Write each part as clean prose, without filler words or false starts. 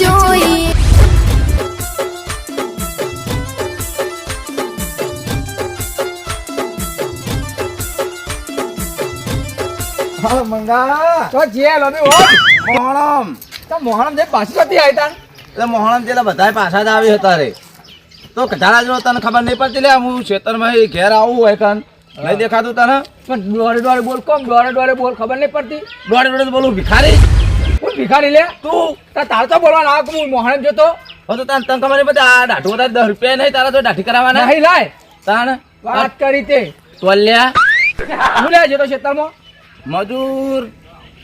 જોઈએ. હા મંગા તો જે લોબી હો મોહણમ તો મોહણમ જે પાછી હતી આયતા એટલે મોહણમ જેલા બધાય પાછા જ આવી હતા રે તો કઢાળા જો તને ખબર નહીં પડતી લે હું ખેતરમાં ઘેર આવું હોય કન નહીં દેખાતું તને પણ દોડે દોડે બોલ કોમ દોડે બોલ ખબર નહીં પડતી દોડે બોલું ભિખારી હું ભિખારી લે તું તાર તો બોલવા ના હું મોહણમ જોતો હો તો તને ખબર નહીં પડતી આ દાઢું હતા 10 રૂપિયા નહીં તારા તો દાઢી કરાવવાના નહીં લાય તાણ વાત કરી તે તોલ્યા હું લે જતો ખેતરમાં મજૂર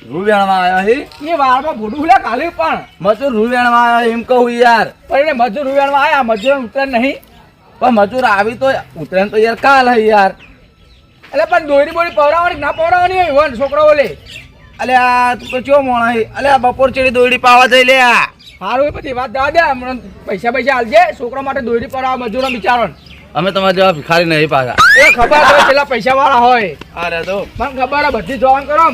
રૂવેણમાં આવ્યા હે એ વાળમાં ભૂડું લે કાલે પણ મજૂર રૂવેણમાં આવ્યા એમ કહું યાર પણ એને મજૂર ઉવેણમાં આયા મજૂર ઉતરે નહીં પણ મજૂર આવી તો ઉતરે તો યાર કાલ હે યાર એટલે પણ દોરી બોરી પવરાવાની ના પવરાવાની હોય વન છોકરાઓ લે અલે આ તું તો ચો મોણા હે અલે આ બપોર ચડી દોડી પાવા જઈ લે આ સારું એ બધી વાત દા દે હમણાં પૈસા આલજે છોકરા માટે દોરી પવરાવા મજૂરો બિચારો અમે તમારા જેવા ભિખારી નહીં પાછા એ ખબર હોય પેલા પૈસા વાળા હોય અરે તો મને ખબર હે બધી જોવાન કરો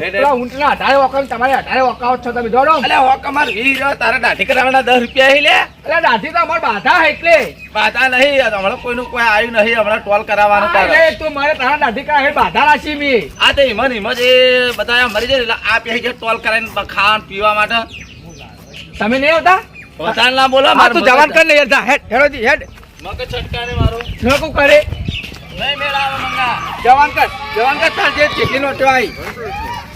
પેલા ઊંટના 18 વખત તમારે 18 વકાવત છો તમે જોડો અલે હો કમાર વી જો તારે દાઢી કરાવવાના 10 રૂપિયા હે લે એટલે દાઢી તો અમાર બાધા હે એટલે બાધા નહીં હમણાં કોઈનું કોઈ આવ્યું નહીં હમણાં ટોલ કરાવવાનું તારે એટલે તું મારે તારા દાઢી કરાવે બાધા રાશી મી આ તો હિમન જે બધા મરી જાય એટલે આ પેહી જે ટોલ કરાવીને ખાવાનું પીવા માટે તમે નહીં આવતા બતાન ના બોલો આ તું જવાન કર ને યાર જા હેડ હેડોજી હેડ મગ છટકાને મારો નકો કરે નહીં મેળાવે મંગા જવાન કર તાર જે ચેકલી નો ટવાઈ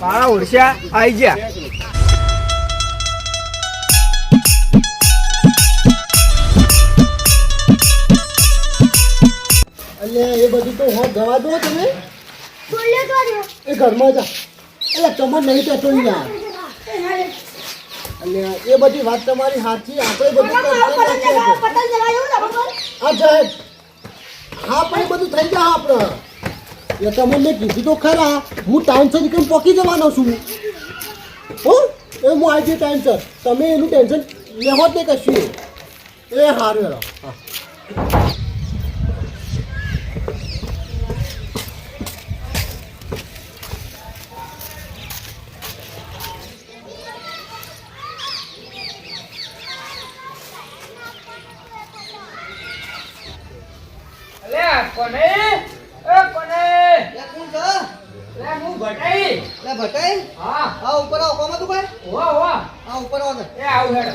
મારા ઓળશ્યા આઈ ગયા અલ્યા એ બધું તો હોત જવા દો તમે એ ઘરમાં જા એટલે તમાર નહીં કહેતો યાર અલ્યા એ બધી વાત તમારી સાચી આપણે બધું હા સાહેબ હા પણ એ બધું થઈ જાય આપણે એ તમે મેં કીધું તો ખરા હું ટાઈમસર નીકળી પહોંચી જવાનો છું હો એ હું આવી જઈએ ટાઈમસર તમે એનું ટેન્શન લેવો જ નહીં કશું એ સારું હેરો હા કોને એ કોને લે કોણ છે લે હું ભટાઈ લે ભટાઈ હા આ ઉપર આવો કોમાં તું ભાઈ ઓવા આ ઉપર આવો ને એ આવ હેડ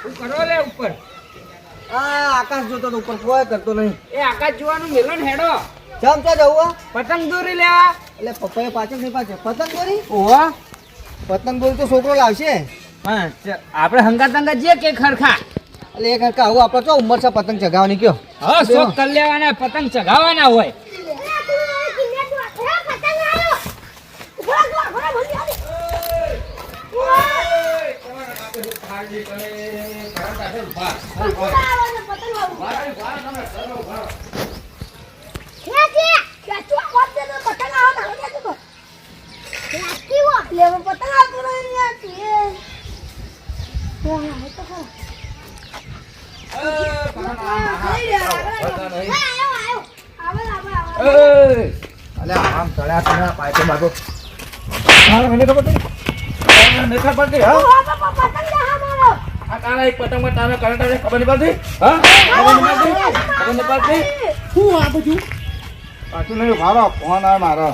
હું કરો લે ઉપર આ આકાશ જોતો તો ઉપર કોઈ કરતો નહીં એ આકાશ જોવાનું મેલો ને હેડો જમ તો જવું પતંગ દોરી લેવા એટલે પપ્પાએ પાછળ નહીં પાછળ પતંગ દોરી ઓવા પતંગ દોરી તો છોકરો લાવશે આપણે હંગાત જે કે ખરખા એટલે એ કાકા આવું આપણે તો ઉંમર છે પતંગ ચગાવવાની કયો હા શોખ કરી લેવાના પતંગ ચગાવવાના હોય અલે આમ ચડ્યા તમે પાઇપે બાગો હા મને ખબર પડતી હા આ તારા એક પતંગમાં તારા કરંટ આવે ખબર નહીં પડતી હા ખબર નહીં પડતી શું આ બધું પાછું નહીં ભાડો ફોન આવે મારો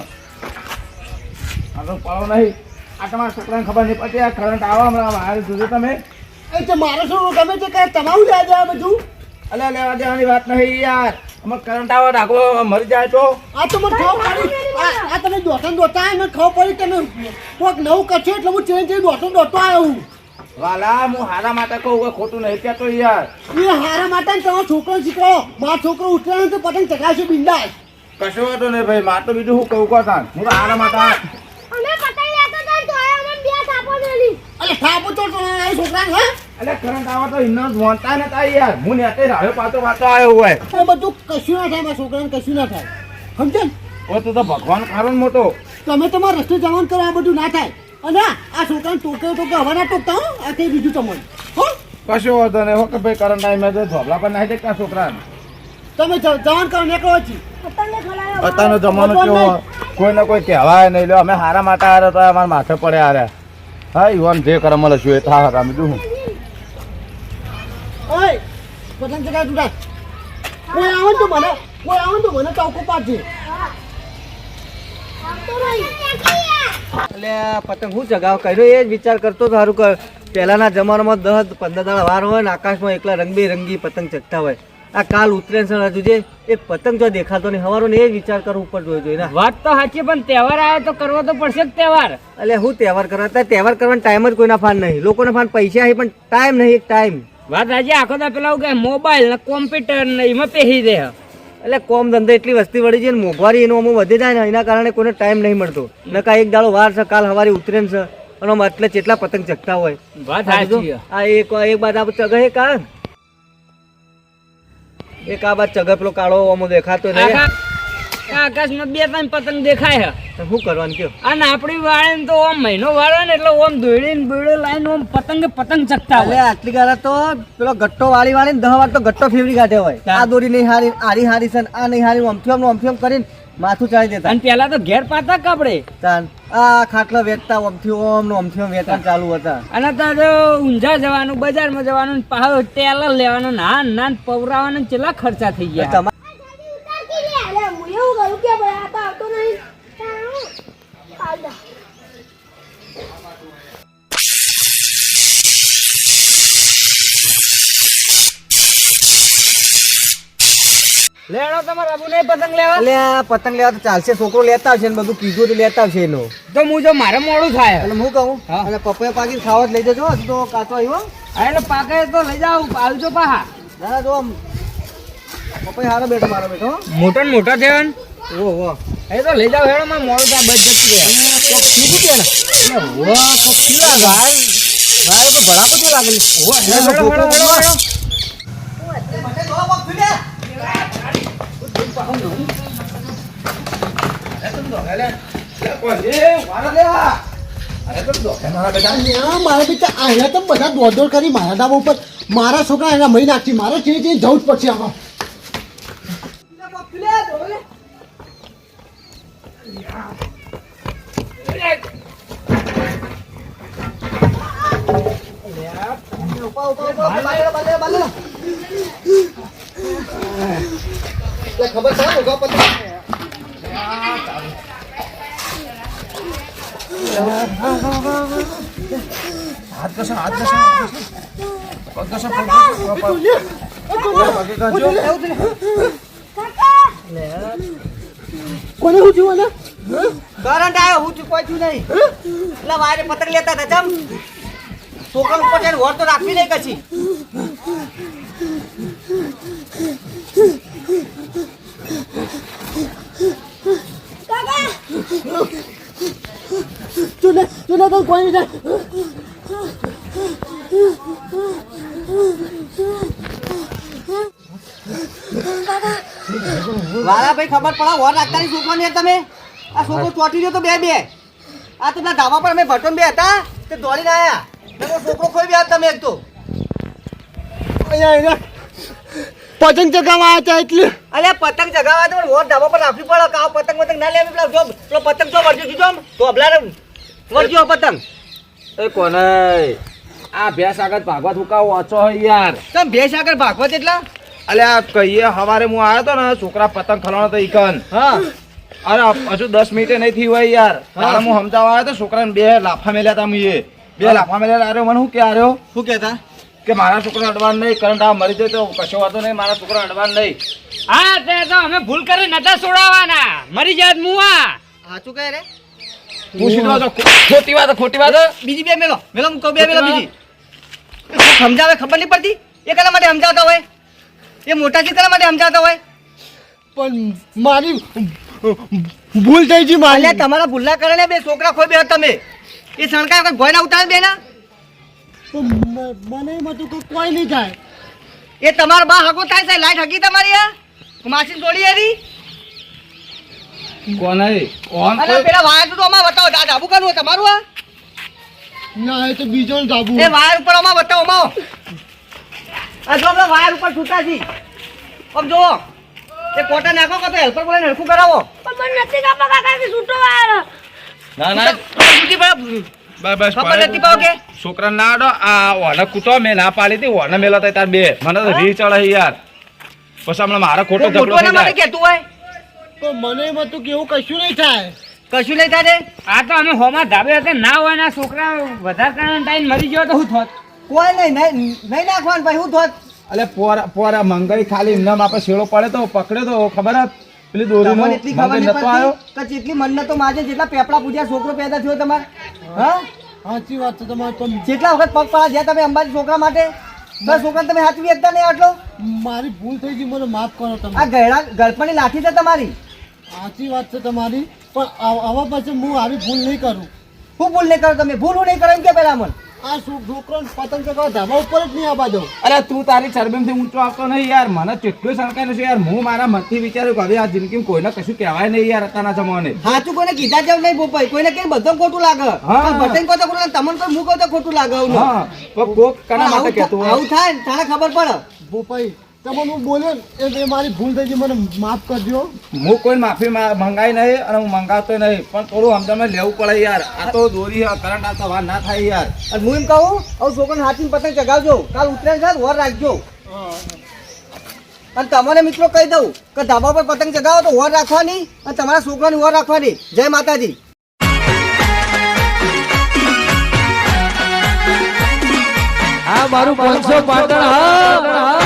આ તો પાડો નહીં આ તમારા છોકરાને ખબર નહીં પડતી આ કરંટ આવા હમણાં બહાર જોજો તમે એ તો મારો શું ગમે છે કે તમારું જાય જાય બધું અલે લેવા દેવાની વાત નહીં યાર અમે કરંટ આવા ડાકો મરી જાય તો આ તો મને ખબર પડી આ તમે દોતા મને ખબર પડી તમે કોઈક નવું કરશો એટલે હું ચેન્જ થઈ દોતો આવ્યો હું વાલા હું હારા માટે કહું કે ખોટું નહીં કહેતો યાર એ હારા માટે તમારો છોકરો શીખવો મારો છોકરો ઉઠવાનો તો પતંગ ચગાવશે બિંદાસ કશો વાતો નહીં ભાઈ માર તો બીજું હું કહું કોતા હું તો હારા માટે અરે થાપો તો છોકરા હા અલે કરંટ આવા તો ઇન્નો વાંચતા નતા યાર હું નેતે રાયો પાતો આવ્યો હોય એ બધું કશું ના થાય મારા છોકરાને કશું ના થાય સમજે ઓ તું તો ભગવાન કારણ મોટો તમે તમારા રસ્તે જવાનું કરો આ બધું ના થાય અને આ છોકરાને ટોકે હવે ના ટોકતા હો આ કઈ બીજું તમને હો કશો વાતો નહીં હો કે ભાઈ કરંટ આવી મેં તો ધોબલા પર નાખી દેતા છોકરાને તમે જવાન કરો નીકળો છીએ અત્યારનો જમાનો કેવો કોઈને કોઈ કહેવાય નહીં લ્યો અમે હારા માટે હારે તો અમારા માથે પડે હારે હા ઈવન જે કરે મળે શું એ થા હતા બીજું હું ઓય પતંગ ચગાવ તું કોઈ આવે ને તો મને ટોકો પાડજે. એટલે પતંગ હું ચગાવ કર્યો એ જ વિચાર કરતો તો સારું કર. પહેલાના જમાનામાં 10-15 દાડા વાર હોય ને આકાશમાં એકલા રંગબેરંગી પતંગ ચગતા હોય. આ કાલ ઉતરેણ છે હજુ જે એક પતંગ જો દેખાતો નહીં હવારો ને એ જ વિચાર કરું ઉપર જોઈ ને. વાત તો સાચી પણ તહેવાર આવે તો કરવો તો પડશે જ તહેવાર. એટલે હું તહેવાર કરવા તહેવાર કરવાનો ટાઈમ જ કોઈના ફાન નહીં. લોકોના ફાન પૈસા છે પણ ટાઈમ નહીં. એક ટાઈમ વાત આજે આખો તો પેલા કે મોબાઈલ ને કોમ્પ્યુટર ને એમાં પેહી દે. એટલે કોમ ધંધો એટલી વસ્તી વળી છે ને મોંઘવારી એનું અમુક વધી જાય ને એના કારણે કોઈને ટાઈમ નહીં મળતો. નકા એક દાડો વાર છે કાલ સવારે ઉતરેણ છે અને આમ એટલે કેટલા પતંગ ચગતા હોય. વાત સાચી. આ એક બાદ આપણે ચગે એક આ બાદ ચગે પેલો કાળો અમો દેખાતો નહીં. આકાશમાં 2-3 પતંગ દેખાય છે. શું કરવાનું કયો? અને આપણી વાળે તો ઓમ મહિનો વાળો ને એટલે ઓમ દોડીને બોડો લાઈન ઓમ પતંગ ચકતા એટલે આટલી ગાળા તો પેલો ગટ્ટો વાળી ને 10 વાર તો ગટ્ટો ફેવરી કાઢે હોય. આ દોરી નહીં હારી આરી હારી છે આ નહીં હારી ઓમથી ઓમ કરીને માથું ચાળી દેતા. અને પેલા તો ઘેર પાતા કપડે આ ખાટલો વેચતા ઓમથી ઓમ વેચતા ચાલુ હતા. અને તો ઊંઝા જવાનું બજારમાં જવાનું પાછો ટેલર લેવાનું નાન પવરાવાનું કેટલા ખર્ચા થઈ ગયા. લેડો તમારે આબુ નહીં પતંગ લેવા. એટલે આ પતંગ લેવા તો ચાલશે. છોકરો લેતા આવશે ને બધું કીધું લેતા આવશે એનો. તો હું જો મારે મોડું થાય એટલે હું કહું અને પપૈયા પાકી ખાવા જ લઈ જજો. હજુ તો કાચો આવ્યો. હા એટલે પાકે તો લઈ જાવ આવજો પાહા. ના જો પપૈયા હારો બેઠો મારો બેઠો મોટા ને મોટા થયા ને ઓહો એ તો લઈ જાવ હેડો માં મોડું થાય બસ જતી રહે. શું કે ને ભાઈ તો ભડા બધું લાગેલી. મારા બેટા અહીંયા તો બધા દોડ કરી મારા ડાબા ઉપર મારા છોકરા એના મહી નાખી મારે જે જવું જ પડશે આમાં. ખબર છે કોને હું છું કરંટ આવ્યો હું કોઈ છું નહીં. એટલે વાયરે પતંગ લેતા હતા જમ છોકરા ઉપર જઈને વોર તો રાખવી નહીં કશી. ચૂલે તો કોઈ નહીં. વાલા ભાઈ ખબર પડે વોર રાખતા નહીં છોકરા ને તમે. આ છોકરો ચોટી ગયો તો બે આ તો ધાબા પર અમે ભટો બે હતા તે દોડીને આવ્યા છોકરો ખોઈ બે તમે એક તો પતંગ ચગાવવા આવ્યા એટલે અલે પતંગ ચગાવવા તો વોર ધાબા પર રાખવી પડે કે આ પતંગ ના લેવી પેલા જો પેલો પતંગ જો વળજો કીધો તો અબલા વળજો પતંગ એ કોને આ ભેંસ આગળ ભાગવત હુકાવો ઓછો હોય યાર. તમે ભેંસ આગળ ભાગવત એટલા અલ્યા કહીએ હવારે હું આવ્યો તો ને છોકરા પતંગ ખલાણો તો ઈકન હા અરે હજુ 10 મિનિટે નહીં થઈ હોય યાર. તારે હું સમજાવવા આવ્યો તો છોકરાને 2 લાફા મેલ્યા હતા મુએ 2 લાફા મેલ્યા. અરે મને શું કે આર્યો શું કહેતા કે મારા છોકરા અડવાન નહીં કરંટ આ મરી જાય તો કશો વાતો નહીં મારા છોકરા અડવાન નહીં. હા તે તો અમે ભૂલ કરી નતા છોડાવવાના મરી જાત મુઆ. સાચું કહે રે તું સીધો તો ખોટી વાત બીજી બે મેલો હું કહું બે મેલો બીજી સમજાવે ખબર નહીં પડતી એ કલા માટે સમજાવતા હોય એ મોટા ચિત્ર માટે સમજાવતા હોય પણ મારી ભૂલ થઈ ગઈ મારી. અલ્યા તમારા ભૂલના કારણે બે છોકરા ખોઈ બે તમે એ સણકા વખત ભોયના ઉતાર બે ના મને એમ હતું કે કોઈ નહીં થાય. એ તમારા બા હગો થાય છે લાઈટ હગી તમારી આ માસી જોડી હતી કોને અરે પેલા વાયર તો અમાર બતાવો આ ડાબુ કાનું તમારું આ ના એ તો બીજો ધાબુ. એ વાયર ઉપર અમાર બતાવો અમારો આ જો આપણે વાયર ઉપર છૂટા છી આમ જો એ કોટા નાખો કે તો હેલ્પર બોલાવીને હરખું કરાવો. પણ મને નથી ખબર કાકા કે છૂટો વાર ના ના બુદ્ધિ બસ ખબર નથી પાવ કે છોકરા ના આડો આ ઓને કૂતો મેં ના પાડી હતી ઓને મેલો થાય તાર બે મને તો રી ચડે યાર પછી હમણાં મારા ખોટો ઝઘડો મોટોના થઈ માટે જાય કહેતું હોય તો મને એમ હતું કે એવું કશું નહીં થાય. કશું નહીં થાય. આ તો અમે હોમાં ધાબે હતા ના હોય ના છોકરા વધારે કારણ ટાઈમ મરી ગયો તો શું થોત? કોઈ નહીં નાખવાનું ભાઈ હું થોત અલે પોરા મંગઈ ખાલી એમનામ આપણે શેડો પડે તો પકડ્યો તો ખબર જ પેલી દોરીનો તમને એટલી ખબર મંગઈ નહીં નતો આવ્યો પડતી કે જેટલી મનને તો માજે જેટલા પેપડા પૂજ્યા છોકરો પેદા થયો તમારે હા સાચી વાત છે તમારે. પણ જેટલા વખત પગ પાડા જ્યાં તમે અંબાજી છોકરા માટે તો છોકરાને તમે હાથવી એકતા નહીં આટલો મારી ભૂલ થઈ ગઈ, મને માફ કરો તમે. આ ગયડા ગળપણની લાઠી છે તમારી. સાચી વાત છે તમારી, પણ આવા પછી હું આવી ભૂલ નહીં કરું. હું ભૂલ નહીં કરો તમે ભૂલ હું નહીં કરો એમ કે પેલા મને આ છોકરાને પતંગ ચગાવવા ધાબા ઉપર જ નહીં આવવા દઉં. અરે તું તારી ચરબીમથી ઊંચો આવતો નહીં યાર મને કેટલું સણકાય છે યાર હું મારા મનથી વિચાર્યું કે હવે આ જિંદગીમાં કોઈને કશું કહેવાય નહીં યાર અત્યારના જમાને સાચું કોઈને કીધા જેવું નહીં ભોપાઈ કોઈને કઈ બધું ખોટું લાગે હા. બટન કહો તો ખોટું લાગે, તમને કોઈ હું કહું તો ખોટું લાગે એવું. હા પણ કોક કના માટે કહેતું હોય આવું થાય ને તારે ખબર પડે. ભોપાઈ તમને હું બોલ્યો ને એ મારી ભૂલ થઈ ગઈ, મને માફ કરજો. હું કોઈ માફી મંગાઈ નહીં અને હું મંગાવતો નહીં પણ થોડું સમજણ લેવું પડે યાર આ તો દોરી કરંટ આવતા વાર ના થાય યાર અને હું એમ કહું હવે છોકરાને હાથીને પતંગ ચગાવજો કાલ ઉતરે છે વર રાખજો. અને તમારે મિત્રો કહી દઉં કે ધાબા પર પતંગ ચગાવો તો વર રાખવાની અને તમારા છોકરાની વર રાખવાની. જય માતાજી. આ મારું 500 પાટણ હા